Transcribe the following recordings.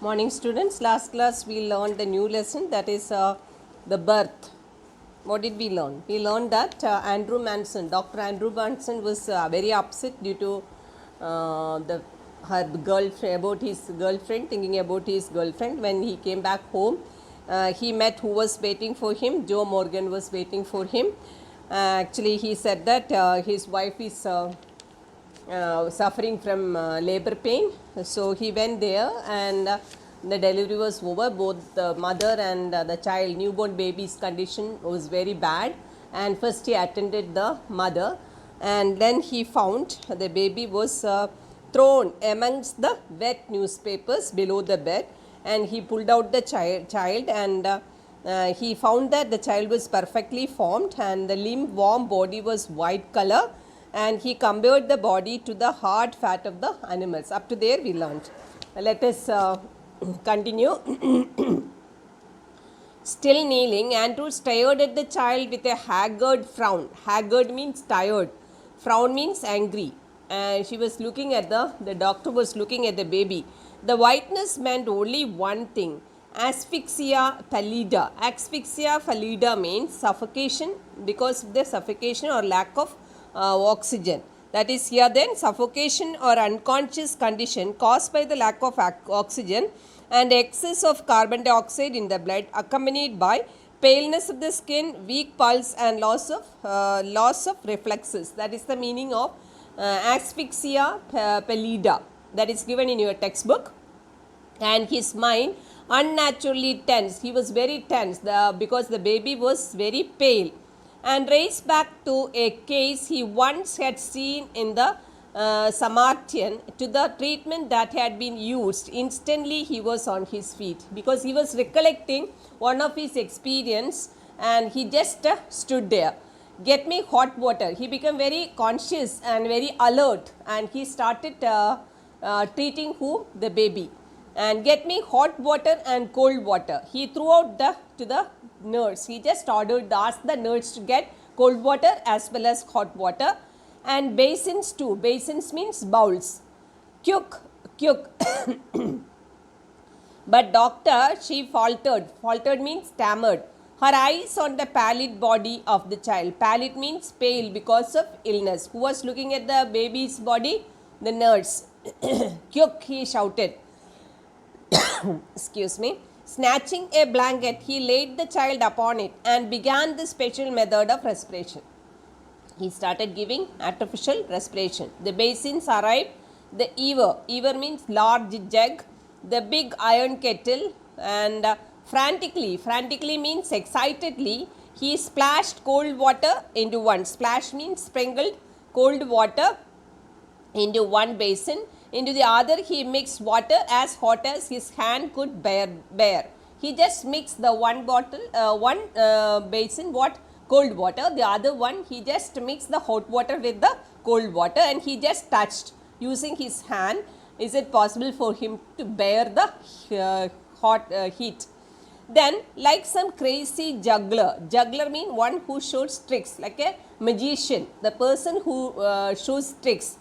Morning students, last class we learned a new lesson, that is the birth. What did we learn? We learned that Andrew Manson, Dr. Andrew Manson was very upset due to her girlfriend, about his girlfriend, thinking about his girlfriend. When he came back home, he met who was waiting for him. Joe Morgan was waiting for him. Actually, he said that his wife is suffering from labor pain. So he went there and the delivery was over. Both the mother and the child, newborn baby's condition was very bad. And first he attended the mother, and then he found the baby was thrown amongst the wet newspapers below the bed, and he pulled out the child and he found that the child was perfectly formed and the warm body was white color, and he compared the body to the hard fat of the animals. Up to there we learned. Let us continue. Still kneeling, Andrew stared at the child with a haggard frown. Haggard means tired. Frown means angry. And she was looking at the doctor was looking at the baby. The whiteness meant only one thing: asphyxia pallida. Asphyxia pallida means suffocation because of the suffocation or lack of oxygen. That is, here then, suffocation or unconscious condition caused by the lack of oxygen and excess of carbon dioxide in the blood, accompanied by paleness of the skin, weak pulse, and loss of reflexes. That is the meaning of asphyxia pallida. That is given in your textbook. And his mind unnaturally tense. He was very tense because the baby was very pale, and raced back to a case he once had seen in the Samaritan, to the treatment that had been used. Instantly he was on his feet because he was recollecting one of his experience, and he just stood there. Get me hot water. He became very conscious and very alert, and he started treating who? The baby. And get me hot water and cold water. He threw out to the nurse. He just asked the nurse to get cold water as well as hot water, and basins too. Basins means bowls. Kyuk. But doctor, she faltered. Faltered means stammered. Her eyes on the pallid body of the child. Pallid means pale because of illness. Who was looking at the baby's body? The nurse. Kyuk, he shouted. Excuse me. Snatching a blanket, he laid the child upon it and began the special method of respiration. He started giving artificial respiration. The basins arrived. The ewer means large jug, the big iron kettle, and frantically means excitedly, he splashed cold water into one. Splash means sprinkled cold water into one basin. Into the other he mixed water as hot as his hand could bear. He just mixed the one basin cold water, the other one he just mixed the hot water with the cold water, and he just touched using his hand. Is it possible for him to bear the hot heat? Then, like some crazy juggler means one who shows tricks, like a magician, the person who shows tricks.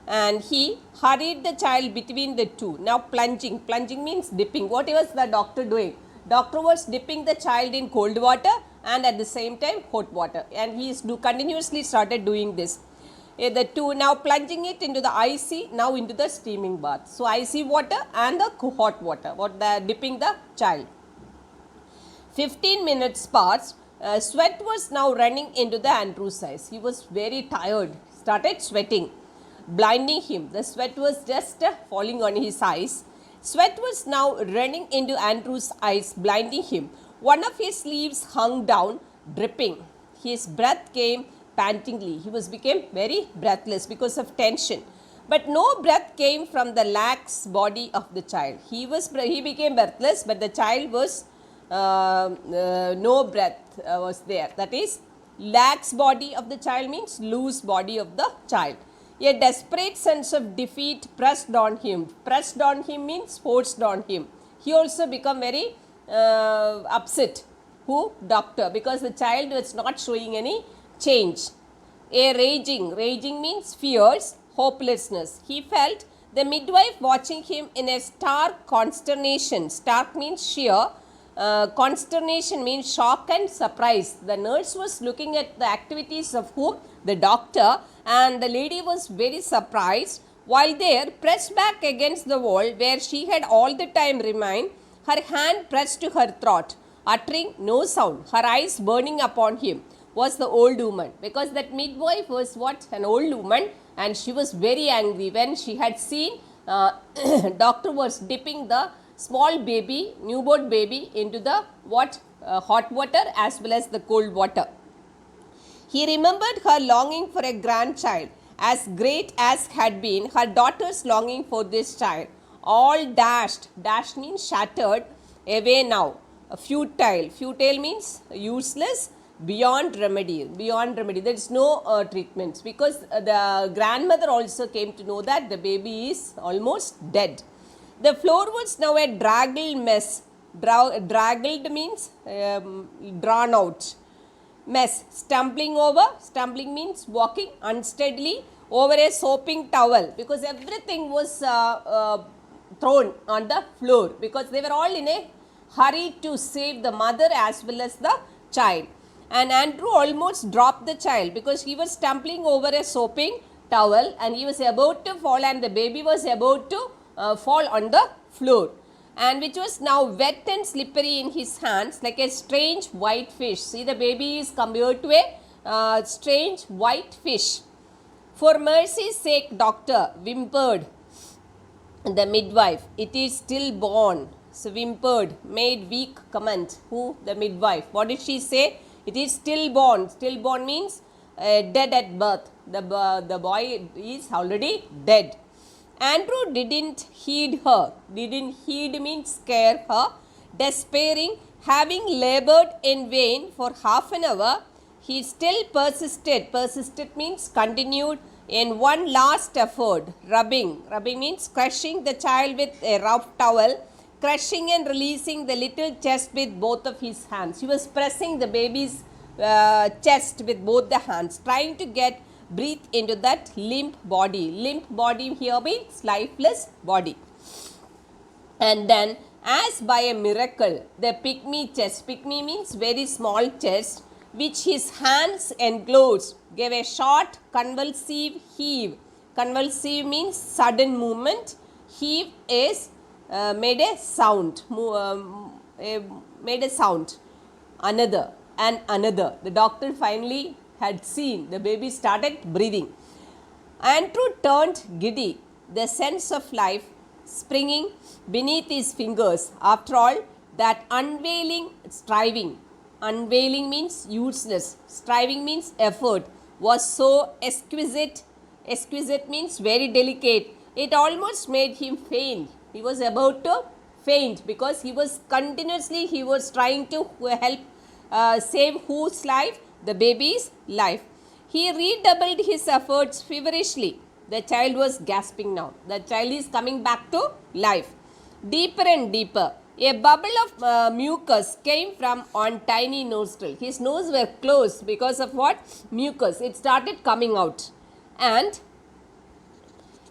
And he hurried the child between the two. Now plunging means dipping. What was the doctor doing? Doctor was dipping the child in cold water and at the same time hot water, and he is continuously started doing this. The two, now plunging it into the icy, now into the steaming bath. So icy water and the hot water, dipping the child. 15 minutes passed. Sweat was now running into the Andrew's eyes. He was very tired, started sweating, blinding him. The sweat was just falling on his eyes. Sweat was now running into Andrew's eyes, blinding him. One of his sleeves hung down, dripping. His breath came pantingly. He became very breathless because of tension. But no breath came from the lax body of the child. He became breathless, but the child was no breath was there. That is, lax body of the child means loose body of the child. A desperate sense of defeat pressed on him. Pressed on him means forced on him. He also became very upset. Who? Doctor, because the child was not showing any change. A raging means fierce hopelessness. He felt The midwife watching him in a stark consternation. Stark means sheer. Consternation means shock and surprise. The nurse was looking at the activities of whom? The doctor, and the lady was very surprised. While there, pressed back against the wall where she had all the time remained, her hand pressed to her throat, uttering no sound, her eyes burning upon him, was the old woman. Because that midwife was what? An old woman, and she was very angry when she had seen doctor was dipping the small baby, newborn baby, into the what? Hot water as well as the cold water. He remembered her longing for a grandchild, as great as had been her daughter's longing for this child. All dashed, dashed means shattered, away now. Futile, futile means useless, beyond remedy, beyond remedy. There is no treatments, because the grandmother also came to know that the baby is almost dead. The floor was now a draggled mess. Draggled means drawn out. Mess. Stumbling over. Stumbling means walking unsteadily over a soaping towel, because everything was thrown on the floor, because they were all in a hurry to save the mother as well as the child. And Andrew almost dropped the child because he was stumbling over a soaping towel and he was about to fall, and the baby was about to fall on the floor, and which was now wet and slippery in his hands like a strange white fish. See, the baby is compared to a strange white fish. For mercy's sake, doctor, whimpered the midwife, it is stillborn. So whimpered, made weak comment. Who? The midwife. What did she say? It is stillborn. Stillborn means dead at birth. The boy is already dead. Andrew didn't heed her. Didn't heed means scare her. Despairing, having labored in vain for half an hour, he still persisted. Persisted means continued in one last effort. Rubbing. Rubbing means crushing the child with a rough towel. Crushing and releasing the little chest with both of his hands. He was pressing the baby's chest with both the hands, trying to get breathe into that limp body. Limp body here means lifeless body. And then, as by a miracle, the pygmy chest, pygmy means very small chest, which his hands enclosed, gave a short convulsive heave. Convulsive means sudden movement. Heave is made a sound. Made a sound. Another and another. The doctor finally had seen the baby started breathing. Andrew turned giddy, the sense of life springing beneath his fingers. After all, that unveiling striving, unveiling means useless, striving means effort, was so exquisite. Exquisite means very delicate. It almost made him faint. He was about to faint because he was continuously, he was trying to help save whose life? The baby's life. He redoubled his efforts feverishly. The child was gasping now. The child is coming back to life. Deeper and deeper. A bubble of mucus came from on tiny nostril. His nose were closed because of what? Mucus. It started coming out. And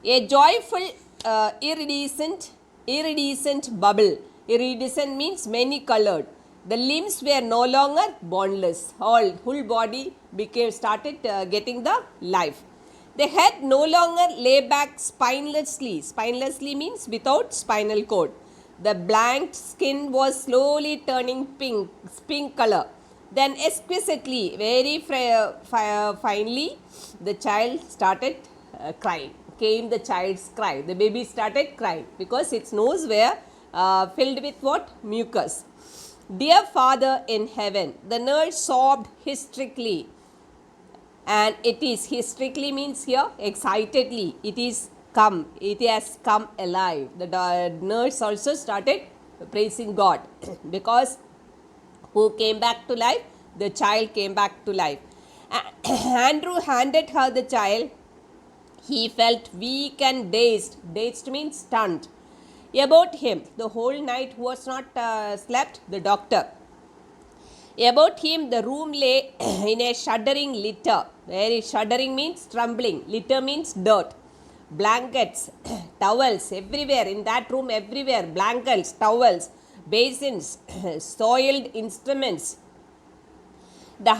a joyful iridescent bubble. Iridescent means many colored. The limbs were no longer boneless. Whole body started getting the life. The head no longer lay back spinelessly. Spinelessly means without spinal cord. The blank skin was slowly turning pink color. Then exquisitely, very finely, the child started crying. Came the child's cry. The baby started crying because its nose were filled with what? Mucus. Dear Father in heaven, the nurse sobbed hysterically. And it is, hysterically means here excitedly. It is come. It has come alive. The nurse also started praising God because who came back to life? The child came back to life. Andrew handed her the child. He felt weak and dazed. Dazed means stunned. About him, the whole night was not slept, the doctor. About him, the room lay in a shuddering litter. Very shuddering means trembling. Litter means dirt. blankets, towels everywhere in that room, everywhere blankets, towels, basins, soiled instruments, the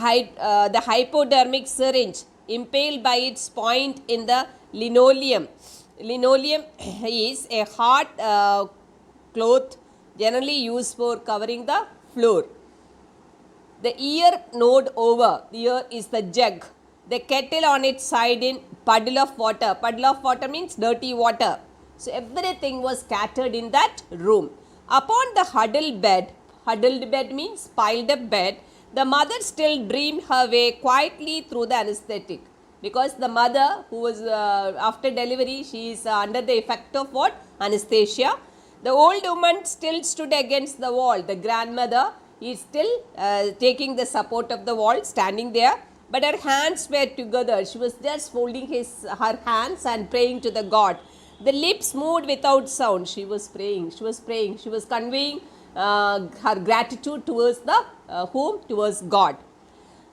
hypodermic syringe impaled by its point in the linoleum. Linoleum is a hard cloth generally used for covering the floor. The ear node over, ear is the jug. The kettle on its side in puddle of water. Puddle of water means dirty water. So everything was scattered in that room. Upon the huddled bed means piled up bed, the mother still dreamed her way quietly through the anesthetic. Because the mother who was after delivery, she is under the effect of what? Anesthesia. The old woman still stood against the wall. The grandmother is still taking the support of the wall, standing there. But her hands were together. She was just holding her hands and praying to the God. The lips moved without sound. She was praying. She was praying. She was conveying her gratitude towards the whom? Towards God.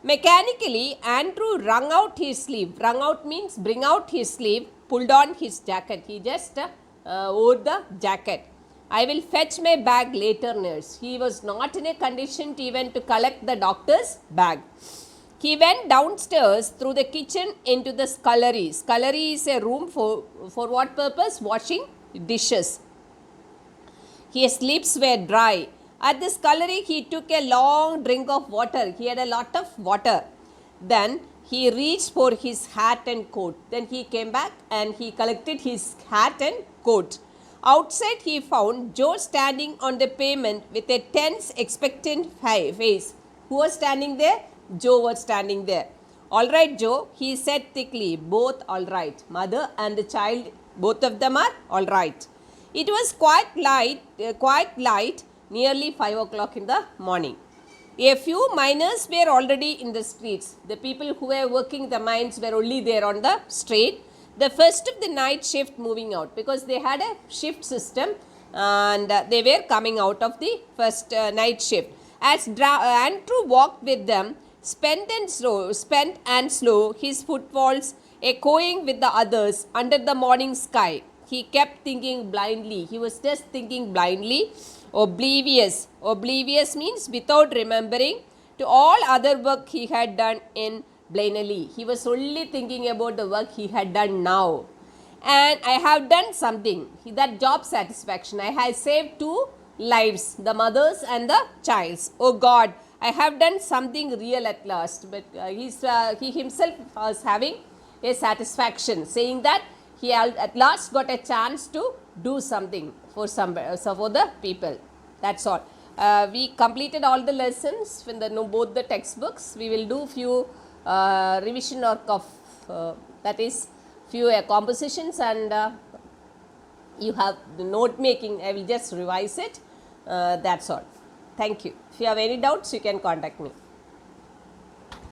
Mechanically, Andrew wrung out his sleeve. Wrung out means bring out his sleeve, pulled on his jacket. He just wore the jacket. I will fetch my bag later, nurse. He was not in a condition to even to collect the doctor's bag. He went downstairs through the kitchen into the scullery. Scullery is a room for what purpose? Washing dishes. His lips were dry. At the scullery, he took a long drink of water. He had a lot of water. Then he reached for his hat and coat. Then he came back and he collected his hat and coat. Outside, he found Joe standing on the pavement with a tense, expectant face. Who was standing there? Joe was standing there. All right, Joe, he said thickly. Both all right. Mother and the child, both of them are all right. It was quite light, nearly 5 o'clock in the morning. A few miners were already in the streets. The people who were working the mines were only there on the street. The first of the night shift moving out, because they had a shift system and they were coming out of the first night shift. As Andrew walked with them, spent and slow, his footfalls echoing with the others under the morning sky. He kept thinking blindly. He was just thinking blindly. Oblivious. Oblivious means without remembering to all other work he had done in Blaney. He was only thinking about the work he had done now. And I have done something. That job satisfaction. I have saved 2 lives, the mother's and the child's. Oh God, I have done something real at last. But he himself was having a satisfaction, saying that he at last got a chance to do something for the people. That's all. We completed all the lessons in both the textbooks. We will do few revision work of that is few compositions, and you have the note making. I will just revise it. That's all. Thank you. If you have any doubts, you can contact me.